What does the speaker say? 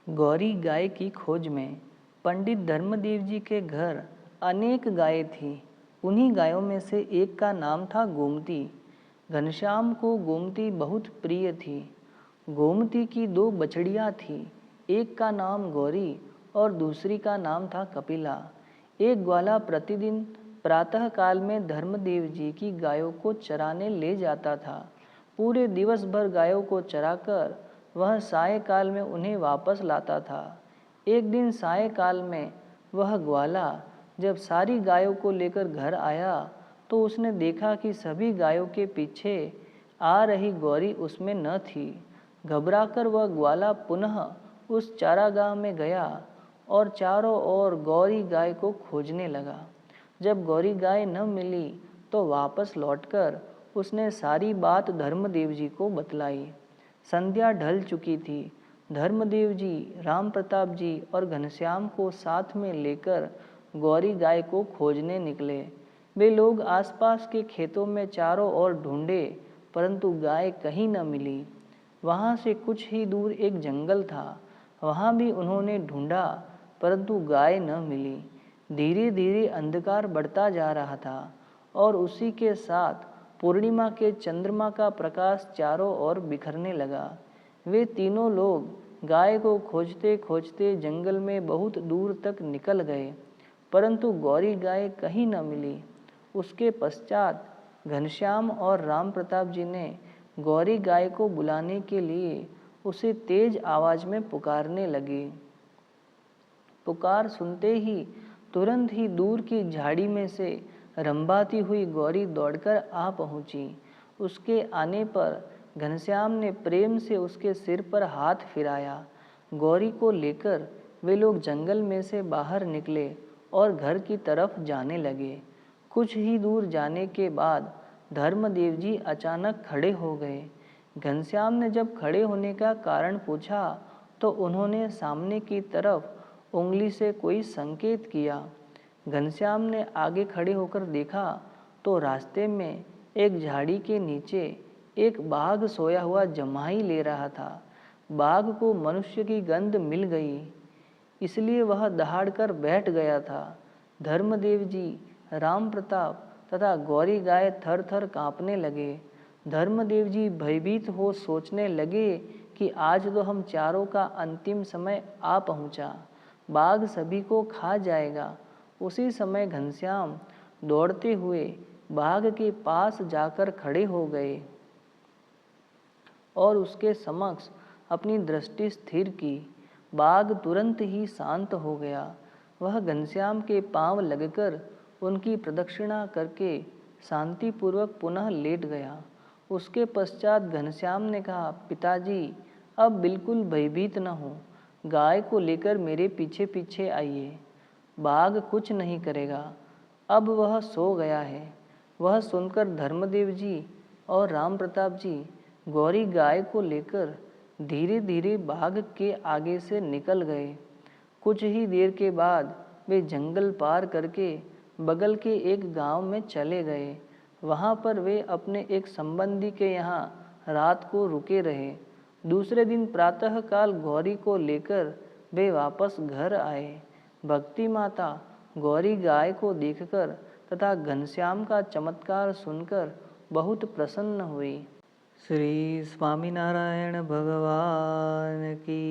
गौरी गाय की खोज में पंडित धर्मदेव जी के घर अनेक गायें थी। उन्हीं गायों में से एक का नाम था गोमती। घनश्याम को गोमती बहुत प्रिय थी। गोमती की दो बछड़ियाँ थीं, एक का नाम गौरी और दूसरी का नाम था कपिला। एक ग्वाला प्रतिदिन प्रातः काल में धर्मदेव जी की गायों को चराने ले जाता था। पूरे दिवस भर गायों को चराकर वह सायंकाल में उन्हें वापस लाता था। एक दिन सायंकाल में वह ग्वाला जब सारी गायों को लेकर घर आया तो उसने देखा कि सभी गायों के पीछे आ रही गौरी उसमें न थी। घबराकर वह ग्वाला पुनः उस चारागाह में गया और चारों ओर गौरी गाय को खोजने लगा। जब गौरी गाय न मिली तो वापस लौटकर उसने सारी बात धर्मदेव जी को बतलाई। संध्या ढल चुकी थी। धर्मदेव जी, राम प्रताप जी और घनश्याम को साथ में लेकर गौरी गाय को खोजने निकले। वे लोग आसपास के खेतों में चारों ओर ढूंढे, परंतु गाय कहीं न मिली। वहाँ से कुछ ही दूर एक जंगल था, वहाँ भी उन्होंने ढूंढा, परंतु गाय न मिली। धीरे धीरे अंधकार बढ़ता जा रहा था और उसी के साथ पूर्णिमा के चंद्रमा का प्रकाश चारों ओर बिखरने लगा। वे तीनों लोग गाय को खोजते खोजते जंगल में बहुत दूर तक निकल गए, परंतु गौरी गाय कहीं न मिली। उसके पश्चात घनश्याम और राम प्रताप जी ने गौरी गाय को बुलाने के लिए उसे तेज आवाज में पुकारने लगे। पुकार सुनते ही तुरंत ही दूर की झाड़ी में से रंभाती हुई गौरी दौड़कर आ पहुंची। उसके आने पर घनश्याम ने प्रेम से उसके सिर पर हाथ फिराया। गौरी को लेकर वे लोग जंगल में से बाहर निकले और घर की तरफ जाने लगे। कुछ ही दूर जाने के बाद धर्मदेव जी अचानक खड़े हो गए। घनश्याम ने जब खड़े होने का कारण पूछा तो उन्होंने सामने की तरफ उंगली से कोई संकेत किया। घनश्याम ने आगे खड़े होकर देखा तो रास्ते में एक झाड़ी के नीचे एक बाघ सोया हुआ जम्हाई ले रहा था। बाघ को मनुष्य की गंध मिल गई, इसलिए वह दहाड़कर बैठ गया था। धर्मदेव जी, राम प्रताप तथा गौरी गाय थर थर कांपने लगे। धर्मदेव जी भयभीत हो सोचने लगे कि आज तो हम चारों का अंतिम समय आ पहुंचा, बाघ सभी को खा जाएगा। उसी समय घनश्याम दौड़ते हुए बाघ के पास जाकर खड़े हो गए और उसके समक्ष अपनी दृष्टि स्थिर की। बाघ तुरंत ही शांत हो गया। वह घनश्याम के पांव लगकर उनकी प्रदक्षिणा करके शांतिपूर्वक पुनः लेट गया। उसके पश्चात घनश्याम ने कहा, पिताजी, अब बिल्कुल भयभीत न हो, गाय को लेकर मेरे पीछे पीछे आइए। बाघ कुछ नहीं करेगा, अब वह सो गया है। वह सुनकर धर्मदेव जी और राम प्रताप जी गौरी गाय को लेकर धीरे धीरे बाघ के आगे से निकल गए। कुछ ही देर के बाद वे जंगल पार करके बगल के एक गांव में चले गए। वहां पर वे अपने एक संबंधी के यहाँ रात को रुके रहे। दूसरे दिन प्रातःकाल गौरी को लेकर वे वापस घर आए। भक्ति माता गौरी गाय को देखकर तथा घनश्याम का चमत्कार सुनकर बहुत प्रसन्न हुई। श्री स्वामीनारायण भगवान की